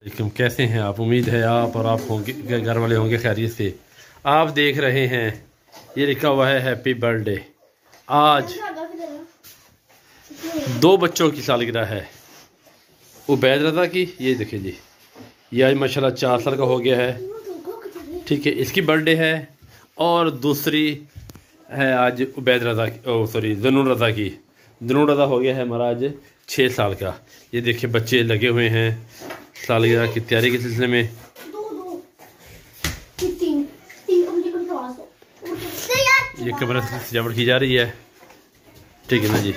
कैसे हैं आप? उम्मीद है आप और आप होंगे, घर वाले होंगे खैरियत से। आप देख रहे हैं ये लिखा हुआ है हैप्पी बर्थडे। आज 2 बच्चों की सालगिरह है। उबैद रज़ा की, ये देखिए जी, ये आज माशाल्लाह 4 साल का हो गया है। ठीक है, इसकी बर्थडे है। और दूसरी है आज उबैद रज़ा की, सॉरी ज़नून रज़ा की। ज़नून रज़ा हो गया है हमारा आज 6 साल का। ये देखिए बच्चे लगे हुए हैं सालगिरह की तैयारी के सिलसिले में। ये कमरे से सजावट की जा रही है। ठीक है ना जी,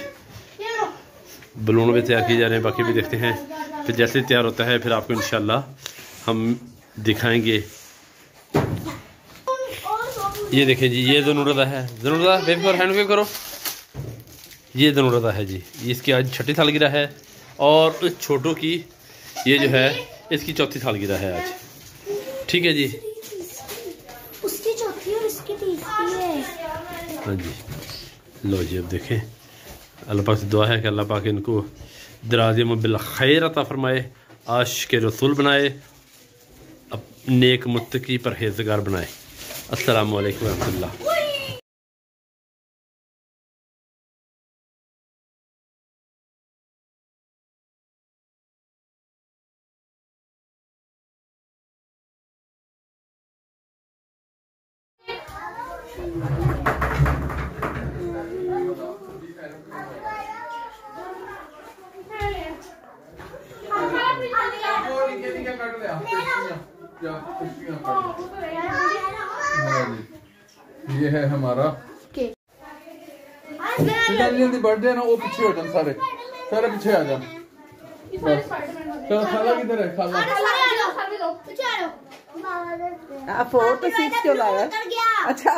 बलून भी तैयार किए जा रहे हैं, बाकी भी देखते हैं। फिर जैसे तैयार होता है फिर आपको इंशाल्लाह हम दिखाएंगे। ये देखें जी, ये ज़नून रज़ा है। ज़नून रज़ा वेव करो, हैंड वेव करो। ये ज़नून रज़ा है जी, इसकी आज 6ठी सालगिरह है। और उस छोटू की ये जो है इसकी 4थी सालगिरह है आज। ठीक है जी, उसकी 4थी और इसकी 3री है। हाँ जी, लो जी, अब देखें। अल्लाह पाक से दुआ है कि अल्लाह पाक इनको दराज़ में बिल खैर अता फरमाए, आशिक़ रसूल बनाए, अब नेक मुत्तकी परहेज़गार बनाए। अस्सलामु अलैकुम रहमतुल्लाह। ये है हमारा बर्थडे ना, वो पीछे हो जाए, सारे पीछे आ जाओ। चलो खाला किधर है? खाला फोटो 6 क्यों लाया? अच्छा।